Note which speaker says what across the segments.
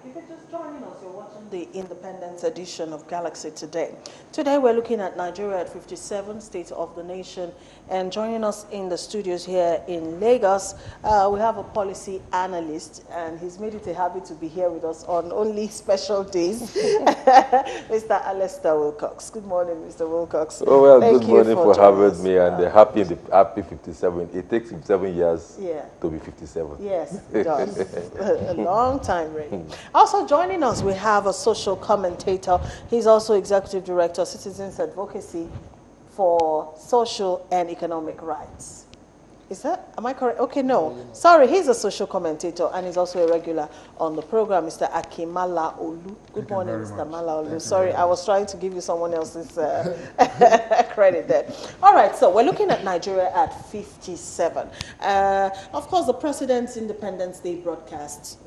Speaker 1: If you're just joining us, you're watching the Independence edition of Galaxy Today. Today we're looking at Nigeria at 57, State of the Nation, and joining us in the studios here in Lagos, we have a policy analyst, and he's made it a habit to be here with us on only special days, Mr. Alistair Wilcox. Good morning, Mr. Wilcox.
Speaker 2: Oh, well,
Speaker 1: Thank
Speaker 2: good
Speaker 1: you
Speaker 2: morning for having
Speaker 1: us.
Speaker 2: me, and happy 57. It takes 57 years to be 57.
Speaker 1: Yes, it does. A long time, really. Also joining us, we have a social commentator. He's also Executive Director, Citizens Advocacy for Social and Economic Rights. Is that, am I correct? Okay, no. Sorry, he's a social commentator and he's also a regular on the program, Mr. Akimala Olu. Good morning, Mr. Mala Olu. Sorry, I was trying to give you someone else's credit there. All right, so we're looking at Nigeria at 57. Of course, the President's Independence Day broadcast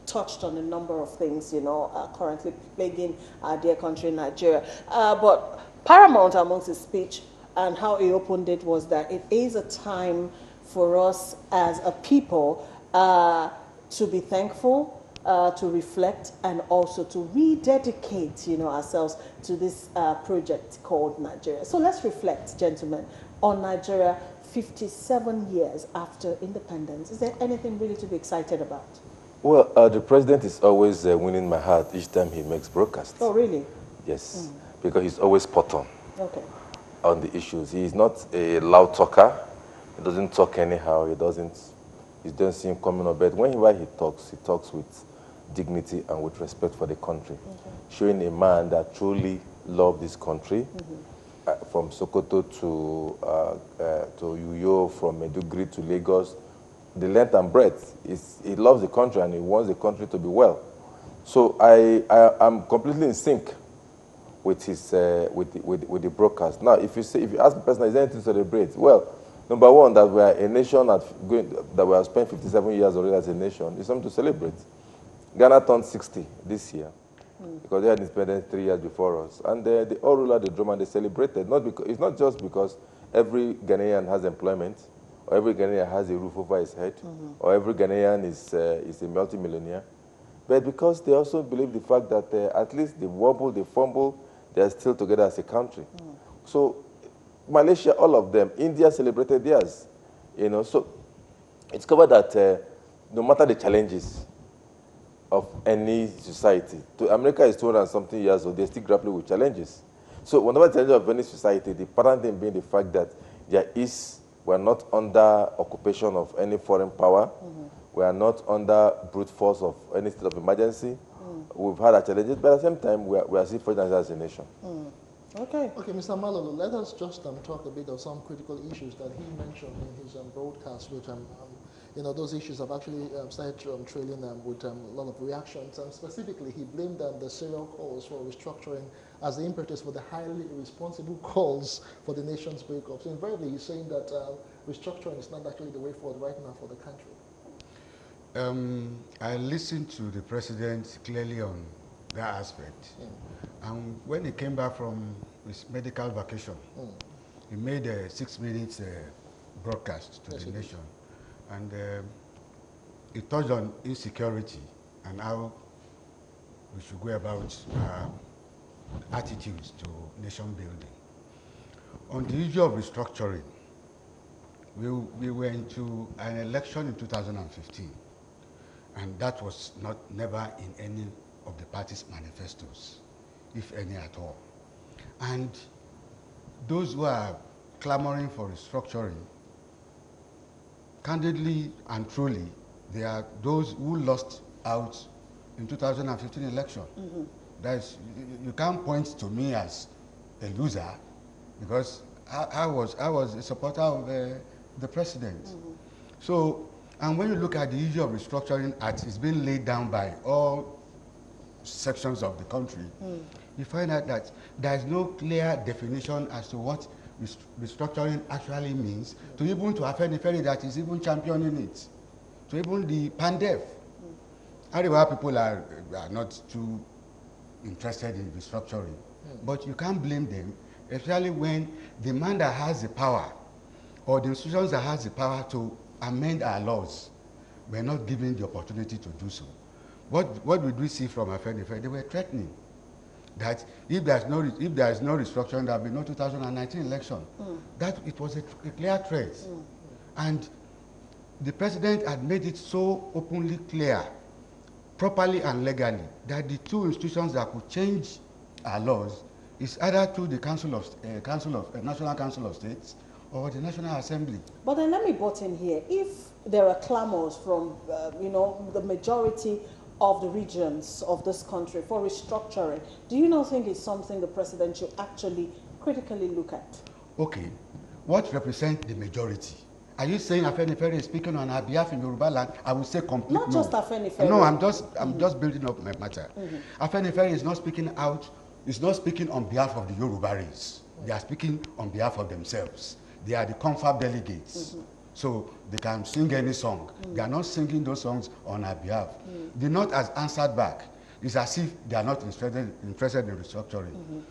Speaker 1: touched on a number of things, you know, currently plaguing our dear country, Nigeria. But paramount amongst his speech and how he opened it was that it is a time for us as a people to be thankful, to reflect, and also to rededicate, you know, ourselves to this project called Nigeria. So let's reflect, gentlemen, on Nigeria 57 years after independence. Is there anything really to be excited about?
Speaker 2: Well, the president is always winning my heart each time he makes broadcasts.
Speaker 1: Oh, really?
Speaker 2: Yes, because he's always spot on.
Speaker 1: Okay.
Speaker 2: On the issues. He's not a loud talker. He doesn't talk anyhow. You don't see him coming on bed. Whenever he talks with dignity and with respect for the country, showing a man that truly loves this country, from Sokoto to Uyo, from Maiduguri to Lagos, the length and breadth. He loves the country and he wants the country to be well. So I'm completely in sync with his with the broadcast. Now, if you ask the person, is there anything to celebrate? Well, number one, that we are a nation that we have spent 57 years already as a nation is something to celebrate. Ghana turned 60 this year because they had independence 3 years before us, and they all rolled out the drum and they celebrated. It's not just because every Ghanaian has employment, or every Ghanaian has a roof over his head, or every Ghanaian is a multimillionaire, but because they also believe the fact that at least they wobble, they fumble, they are still together as a country. So Malaysia, all of them, India celebrated theirs. You know, so it's covered that no matter the challenges of any society, America is 200 and something years old, they're still grappling with challenges. So whenever the challenge of any society, the pattern thing being the fact that we're not under occupation of any foreign power, we are not under brute force of any state of emergency. We've had our challenges, but at the same time, we are still fortunate as a nation.
Speaker 3: Okay, Mr. Malolo, let us just talk a bit of some critical issues that he mentioned in his broadcast, which you know, those issues have actually started trailing with a lot of reactions, and specifically he blamed the serial calls for restructuring as the impetus for the highly irresponsible calls for the nation's breakup. So invariably he's saying that restructuring is not actually the way forward right now for the country.
Speaker 4: I listened to the president clearly on that aspect. And when he came back from his medical vacation, he made a 6 minutes broadcast to the nation. And he touched on insecurity and how we should go about attitudes to nation building. On the issue of restructuring, we went into an election in 2015. And that was never in any of the party's manifestos, if any at all. And those who are clamoring for restructuring, candidly and truly, they are those who lost out in 2015 election. You can't point to me as a loser because I was a supporter of the president. So. And when you look at the issue of restructuring as it's been laid down by all sections of the country, you find out that there is no clear definition as to what restructuring actually means, to even to Afenifere that is even championing it, to even the PANDEF. Everywhere people are not too interested in restructuring, but you can't blame them, especially when the man that has the power or the institutions that has the power to amend our laws, we're not given the opportunity to do so. what did we see from Afenifere? They were threatening that if there is no restructuring, there will be no 2019 election. That it was a clear threat. And the president had made it so openly clear, properly and legally, that the two institutions that could change our laws is either through the National Council of States or the National Assembly.
Speaker 1: But then let me butt in here. If there are clamors from, you know, the majority of the regions of this country for restructuring, do you not think it's something the president should actually critically look at?
Speaker 4: Okay, what represents the majority? Are you saying Afenifere is speaking on our behalf in Yoruba land? I would say completely.
Speaker 1: Not just Afenifere.
Speaker 4: No, I'm just building up my matter. Afenifere is not speaking out. Is not speaking on behalf of the Yoruba race. They are speaking on behalf of themselves. They are the confab delegates. So they can sing any song. They are not singing those songs on our behalf. The North has answered back. It's as if they are not interested in restructuring.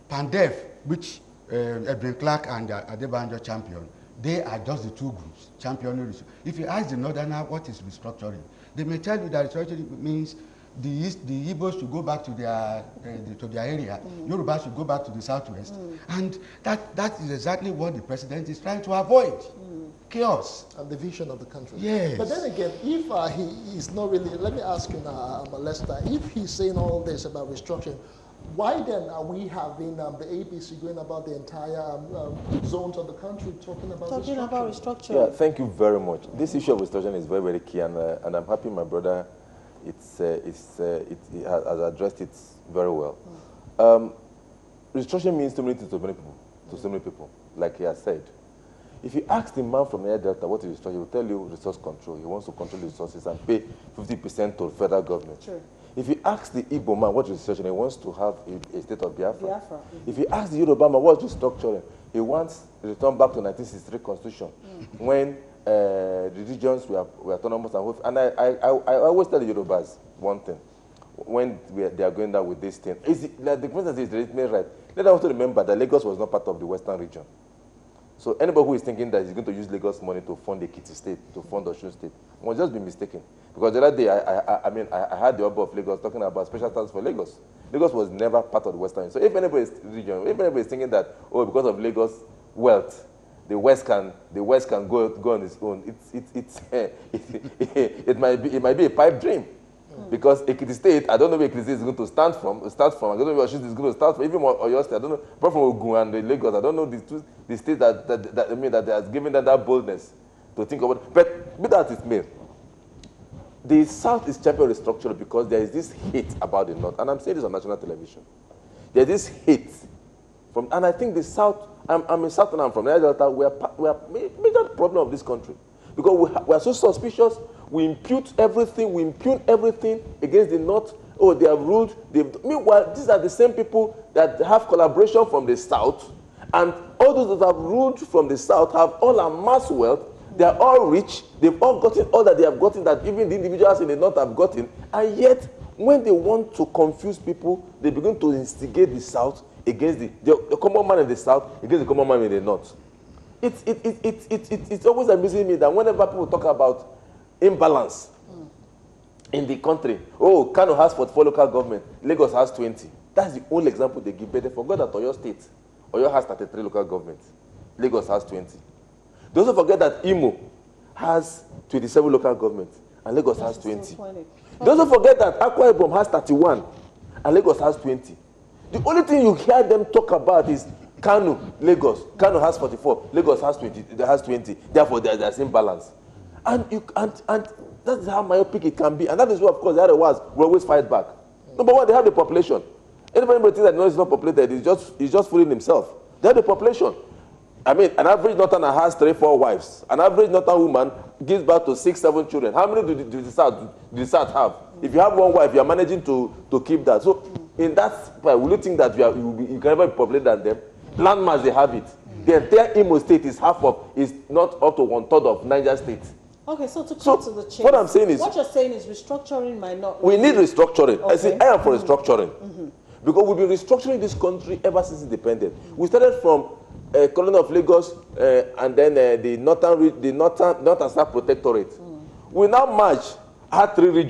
Speaker 4: Pandef, which Edwin Clark and Adebanjo champion, they are just the two groups championing. If you ask the Northerner what is restructuring, they may tell you that restructuring means the Igbos should go back to their area, Yoruba should go back to the southwest, and that is exactly what the president is trying to avoid. Chaos.
Speaker 3: And the vision of the country.
Speaker 4: Yes.
Speaker 3: But then again, if he is not really, let me ask you now, Lester, if he's saying all this about restructuring, why then are we having the APC going about the entire zones of the country talking about restructuring?
Speaker 2: Yeah, thank you very much. This issue of restructuring is very, very key, and I'm happy my brother he has addressed it very well. Restructuring means too many things to so many people, like he has said. If you ask the man from the Air Delta what is restructuring, he will tell you resource control. He wants to control the resources and pay 50% to the federal government. Sure. If you ask the Igbo man what is restructuring, he wants to have a state of Biafra. If you ask the Yoruba man what is restructuring, he wants to return back to 1963 constitution when the regions were autonomous and I always tell the Yorubas one thing when they are going down with this thing. The president is directly right. Let us also remember that Lagos was not part of the Western region. So anybody who is thinking that he's going to use Lagos money to fund Ekiti State, to fund Osun State, must just be mistaken. Because the other day, I had the Oba of Lagos talking about special status for Lagos. Lagos was never part of the Western region. So if anybody is thinking that, oh, because of Lagos wealth, the West can go on its own, it might be a pipe dream. Because Ekiti State, I don't know where Ekiti State is going to start from. I don't know where Osun is going to start from. Even Oyo State, I don't know. Apart from Ogun and the Lagos, I don't know the states that has given them that boldness to think about it. But be that it may, the South is champion restructuring because there is this hate about the North. And I'm saying this on national television. There's this hate. And I think the South, I'm a Southerner, I'm from the Delta, we are major problem of this country. Because we are so suspicious, we impugn everything against the North. Oh, they have ruled. Meanwhile, these are the same people that have collaboration from the South. And all those that have ruled from the South have all amassed wealth. They are all rich. They've all gotten all that they have gotten that even the individuals in the North have gotten. And yet, when they want to confuse people, they begin to instigate the South against the common man in the South against the common man in the North. It's always amusing me that whenever people talk about imbalance in the country, oh, Kano has 44 local government, Lagos has 20. That's the only example they give. But they forgot that Oyo State, Oyo has 33 local governments, Lagos has 20. They also forget that Imo has 27 local governments, and Lagos has 20. They also forget that Akwa Ibom has 31, and Lagos has 20. The only thing you hear them talk about is Kano, Lagos. Kano has 44, Lagos has 20. Therefore, there's imbalance. And that is how myopic it can be. And that is why, of course, the other ones will always fight back. Number one, they have the population. Anybody thinks that no, it's not populated, he's just fooling himself. They have the population. I mean, an average Northerner has 3-4 wives. An average Northern woman gives birth to 6-7 children. How many do the South have? If you have one wife, you are managing to keep that. So, in that part, will you think that you can never be populated than them? Landmass, they have it. The entire Imo State is not up to 1/3 of Niger State.
Speaker 1: Okay, so to cut to the chase,
Speaker 2: what I'm saying is,
Speaker 1: what you're saying is restructuring might not.
Speaker 2: We need restructuring.
Speaker 1: Okay.
Speaker 2: I am for restructuring because we've been restructuring this country ever since independence. We started from colony of Lagos and then the North and South Protectorate. We now merge, had 3 regions.